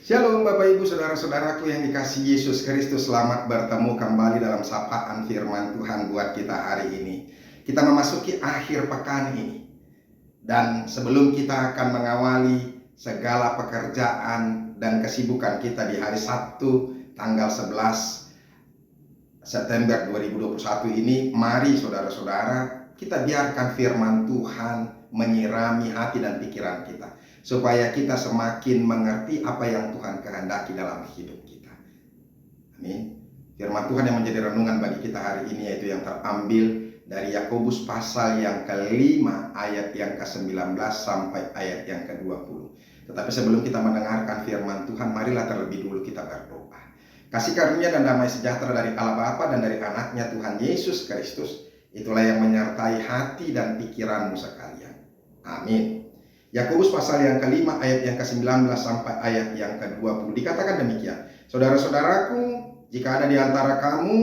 Shalom Bapak Ibu Saudara-saudaraku yang dikasihi Yesus Kristus. Selamat bertemu kembali dalam sapaan firman Tuhan buat kita hari ini. Kita memasuki akhir pekan ini. Dan sebelum kita akan mengawali segala pekerjaan dan kesibukan kita di hari Sabtu tanggal 11 September 2021 ini, mari saudara-saudara kita biarkan firman Tuhan menyirami hati dan pikiran kita, supaya kita semakin mengerti apa yang Tuhan kehendaki dalam hidup kita. Amin. Firman Tuhan yang menjadi renungan bagi kita hari ini yaitu yang terambil dari Yakobus pasal yang ke-5 ayat yang ke-19 sampai ayat yang ke-20. Tetapi sebelum kita mendengarkan firman Tuhan, marilah terlebih dulu kita berdoa. Kasih karunia dan damai sejahtera dari Allah Bapa dan dari anaknya Tuhan Yesus Kristus, itulah yang menyertai hati dan pikiranmu sekalian. Amin. Yakobus pasal yang ke-5 ayat yang ke-19 sampai ayat yang ke-20 dikatakan demikian. Saudara-saudaraku, jika ada di antara kamu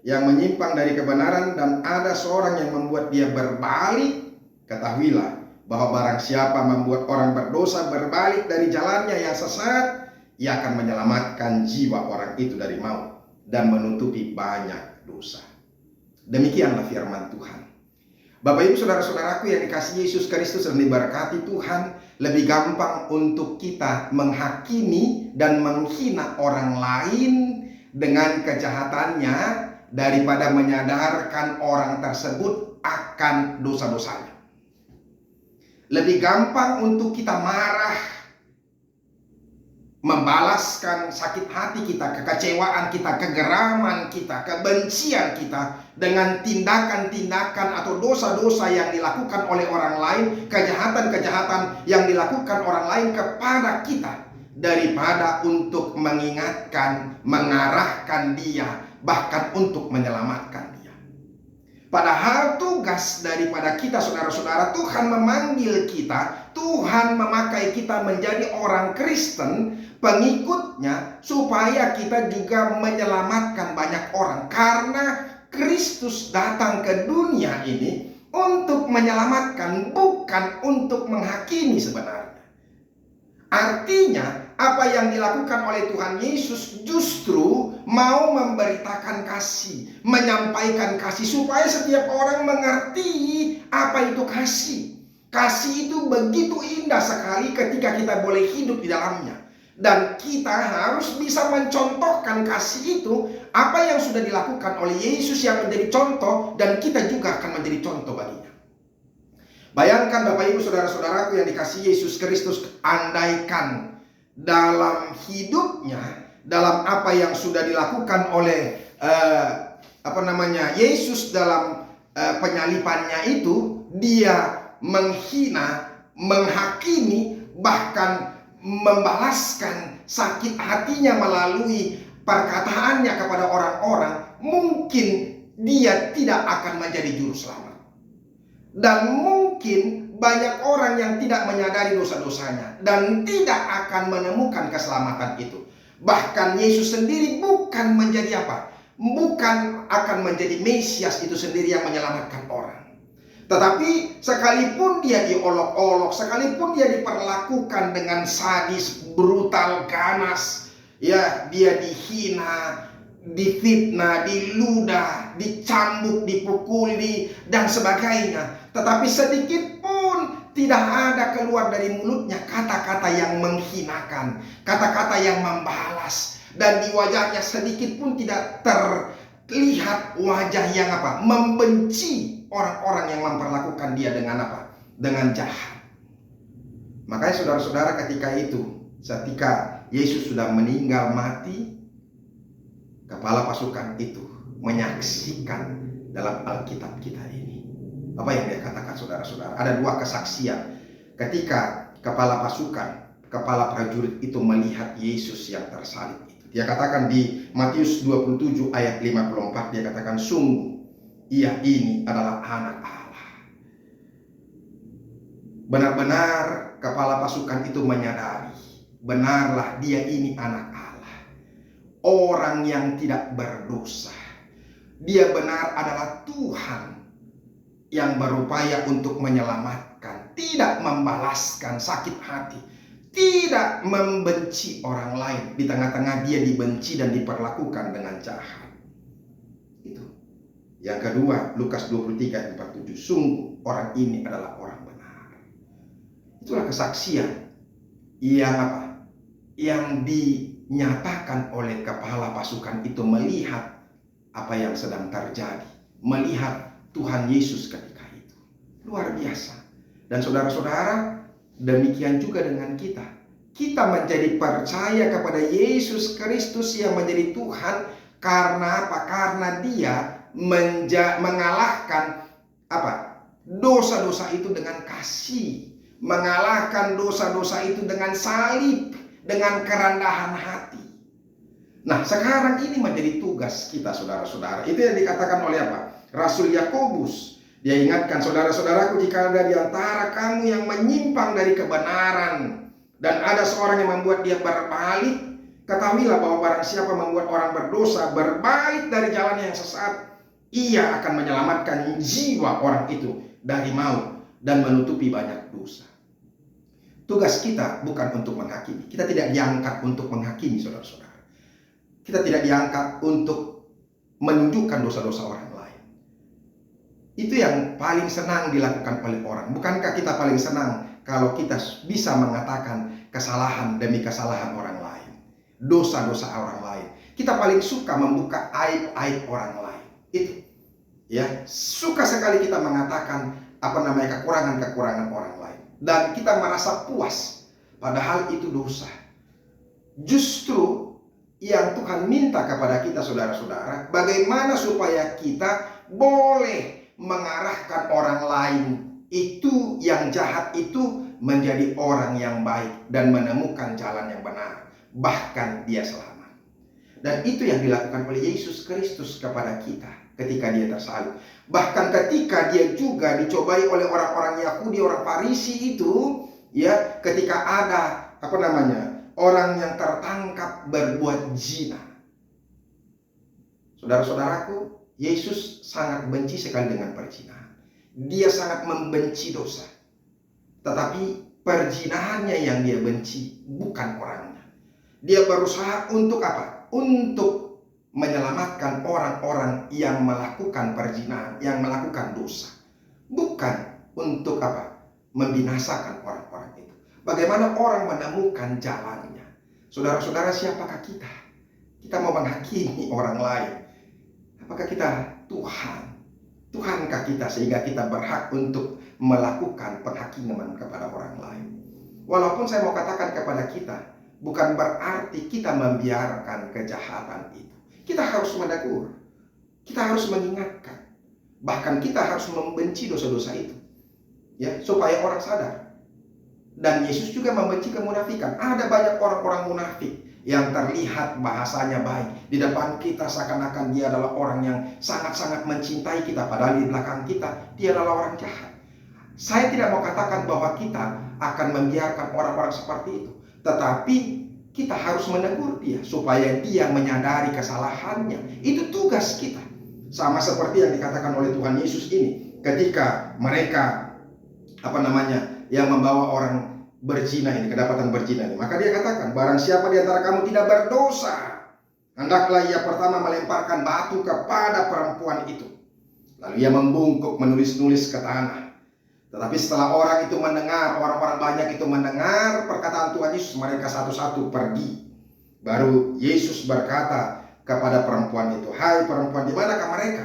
yang menyimpang dari kebenaran dan ada seorang yang membuat dia berbalik, ketahuilah bahwa barang siapa membuat orang berdosa berbalik dari jalannya yang sesat, ia akan menyelamatkan jiwa orang itu dari maut dan menutupi banyak dosa. Demikianlah firman Tuhan. Bapak Ibu Saudara-saudaraku yang dikasihi Yesus Kristus dan diberkati Tuhan, lebih gampang untuk kita menghakimi dan menghina orang lain dengan kejahatannya daripada menyadarkan orang tersebut akan dosa-dosanya. Lebih gampang untuk kita marah, membalaskan sakit hati kita, kekecewaan kita, kegeraman kita, kebencian kita dengan tindakan-tindakan atau dosa-dosa yang dilakukan oleh orang lain, kejahatan-kejahatan yang dilakukan orang lain kepada kita, daripada untuk mengingatkan, mengarahkan dia, bahkan untuk menyelamatkan dia. Padahal tugas daripada kita saudara-saudara, Tuhan memanggil kita, Tuhan memakai kita menjadi orang Kristen, pengikutnya, supaya kita juga menyelamatkan banyak orang. Karena Kristus datang ke dunia ini untuk menyelamatkan, bukan untuk menghakimi sebenarnya. Artinya, apa yang dilakukan oleh Tuhan Yesus justru mau memberitakan kasih, menyampaikan kasih, supaya setiap orang mengerti apa itu kasih. Kasih itu begitu indah sekali ketika kita boleh hidup di dalamnya. Dan kita harus bisa mencontohkan kasih itu, apa yang sudah dilakukan oleh Yesus yang menjadi contoh, dan kita juga akan menjadi contoh baginya. Bayangkan Bapak Ibu Saudara-saudaraku yang dikasihi Yesus Kristus, andaikan dalam hidupnya, dalam apa yang sudah dilakukan oleh Yesus dalam penyalipannya itu, dia menghina, menghakimi, bahkan membalaskan sakit hatinya melalui perkataannya kepada orang-orang, mungkin dia tidak akan menjadi juru selamat. Dan mungkin banyak orang yang tidak menyadari dosa-dosanya dan tidak akan menemukan keselamatan itu. Bahkan Yesus sendiri bukan menjadi apa? Bukan akan menjadi Mesias itu sendiri yang menyelamatkan orang. Tetapi sekalipun dia diolok-olok, sekalipun dia diperlakukan dengan sadis, brutal, ganas, ya, dia dihina, difitnah, diludah, dicambuk, dipukuli, dan sebagainya. Tetapi sedikit pun tidak ada keluar dari mulutnya kata-kata yang menghinakan, kata-kata yang membalas. Dan di wajahnya sedikit pun tidak terlihat wajah yang apa? Membenci orang-orang yang memperlakukan dia dengan apa? Dengan jahat. Makanya saudara-saudara, ketika Yesus sudah meninggal mati, kepala pasukan itu menyaksikan dalam Alkitab kita ini. Apa yang dia katakan saudara-saudara? Ada dua kesaksian ketika kepala pasukan, kepala prajurit itu melihat Yesus yang tersalib itu. Dia katakan di Matius 27 ayat 54, dia katakan, sungguh ia ini adalah anak Allah. Benar-benar kepala pasukan itu menyadari, benarlah dia ini anak Allah, orang yang tidak berdosa. Dia benar adalah Tuhan yang berupaya untuk menyelamatkan, tidak membalaskan sakit hati, tidak membenci orang lain di tengah-tengah dia dibenci dan diperlakukan dengan jahat. Itu. Yang kedua, Lukas 23 ayat 47, sungguh orang ini adalah orang benar. Itulah kesaksian yang apa? Yang dinyatakan oleh kepala pasukan itu melihat apa yang sedang terjadi, melihat Tuhan Yesus ketika itu. Luar biasa. Dan saudara-saudara, demikian juga dengan kita. Kita menjadi percaya kepada Yesus Kristus yang menjadi Tuhan karena apa? Karena Dia mengalahkan apa? Dosa-dosa itu dengan kasih, mengalahkan dosa-dosa itu dengan salib, dengan kerendahan hati. Nah, sekarang ini menjadi tugas kita, saudara-saudara. Itu yang dikatakan oleh apa? Rasul Yakobus. Dia ingatkan, saudara-saudaraku, jika ada di antara kamu yang menyimpang dari kebenaran dan ada seorang yang membuat dia berbalik, ketahuilah bahwa barang siapa membuat orang berdosa berbalik dari jalan yang sesat, ia akan menyelamatkan jiwa orang itu dari maut dan menutupi banyak dosa. Tugas kita bukan untuk menghakimi. Kita tidak diangkat untuk menghakimi, saudara-saudara. Kita tidak diangkat untuk menunjukkan dosa-dosa orang lain. Itu yang paling senang dilakukan oleh orang. Bukankah kita paling senang kalau kita bisa mengatakan kesalahan demi kesalahan orang lain, dosa-dosa orang lain. Kita paling suka membuka aib-aib orang lain. Itu, ya, suka sekali kita mengatakan kekurangan-kekurangan orang lain, dan kita merasa puas, padahal itu dosa. Justru yang Tuhan minta kepada kita, saudara-saudara, bagaimana supaya kita boleh mengarahkan orang lain itu yang jahat itu menjadi orang yang baik dan menemukan jalan yang benar, bahkan dia selamat. Dan itu yang dilakukan oleh Yesus Kristus kepada kita ketika dia tersalib. Bahkan ketika dia juga dicobai oleh orang-orang Yahudi, orang Farisi itu, ya, ketika ada orang yang tertangkap berbuat zina. Saudara-saudaraku, Yesus sangat benci sekali dengan perzinahan. Dia sangat membenci dosa. Tetapi perzinahannya yang dia benci, bukan orangnya. Dia berusaha untuk apa? Untuk menyelamatkan orang-orang yang melakukan perzinahan, yang melakukan dosa. Bukan untuk apa? Membinasakan orang-orang itu. Bagaimana orang menemukan jalannya? Saudara-saudara, siapakah kita? Kita mau menghakimi orang lain. Apakah kita Tuhan? Tuhankah kita sehingga kita berhak untuk melakukan penghakiman kepada orang lain? Walaupun saya mau katakan kepada kita, bukan berarti kita membiarkan kejahatan itu. Kita harus menegur. Kita harus mengingatkan. Bahkan kita harus membenci dosa-dosa itu. Ya, supaya orang sadar. Dan Yesus juga membenci kemunafikan. Ada banyak orang-orang munafik yang terlihat bahasanya baik di depan kita, seakan-akan dia adalah orang yang sangat-sangat mencintai kita, padahal di belakang kita dia adalah orang jahat. Saya tidak mau katakan bahwa kita akan membiarkan orang-orang seperti itu, tetapi kita harus menegur dia supaya dia menyadari kesalahannya. Itu tugas kita. Sama seperti yang dikatakan oleh Tuhan Yesus ini ketika mereka yang membawa orang berzina ini, kedapatan berzina ini. Maka dia katakan, barang siapa di antara kamu tidak berdosa, hendaklah ia pertama melemparkan batu kepada perempuan itu. Lalu ia membungkuk menulis-nulis ke tanah. Tetapi setelah orang itu mendengar, orang-orang banyak itu mendengar perkataan Tuhan Yesus, mereka satu-satu pergi. Baru Yesus berkata kepada perempuan itu, hai perempuan, di manakah mereka?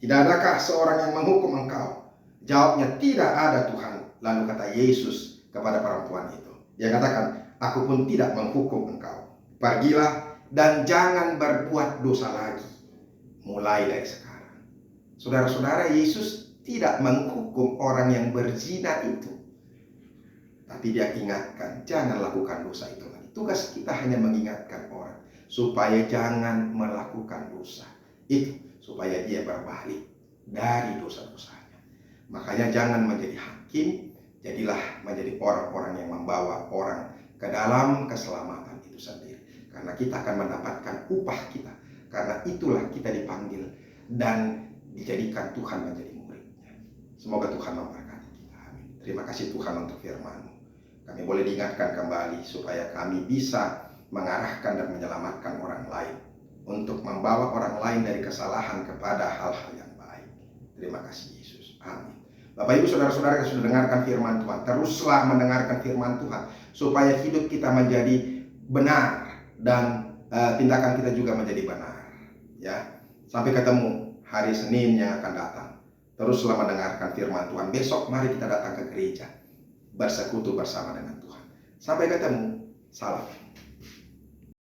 Tidak adakah seorang yang menghukum engkau? Jawabnya, tidak ada Tuhan. Lalu kata Yesus kepada perempuan itu, dia katakan, aku pun tidak menghukum engkau. Pergilah dan jangan berbuat dosa lagi mulai dari sekarang. Saudara-saudara, Yesus tidak menghukum orang yang berzina itu, tapi dia ingatkan, jangan lakukan dosa itu lagi. Tugas kita hanya mengingatkan orang supaya jangan melakukan dosa itu, supaya dia berbalik dari dosa-dosanya. Makanya jangan menjadi hakim, jadilah menjadi orang-orang yang membawa orang ke dalam keselamatan itu sendiri. Karena kita akan mendapatkan upah kita. Karena itulah kita dipanggil dan dijadikan Tuhan menjadi muridnya. Semoga Tuhan memberkati kita. Amin. Terima kasih Tuhan untuk firman-Mu. kami boleh diingatkan kembali supaya kami bisa mengarahkan dan menyelamatkan orang lain, untuk membawa orang lain dari kesalahan kepada hal-hal yang baik. Terima kasih Yesus. Amin. Bapak Ibu saudara-saudara yang sudah dengarkan firman Tuhan, teruslah mendengarkan firman Tuhan supaya hidup kita menjadi benar dan tindakan kita juga menjadi benar. Ya, sampai ketemu hari Senin yang akan datang. Teruslah mendengarkan firman Tuhan. Besok mari kita datang ke gereja, bersekutu bersama dengan Tuhan. Sampai ketemu. Salam.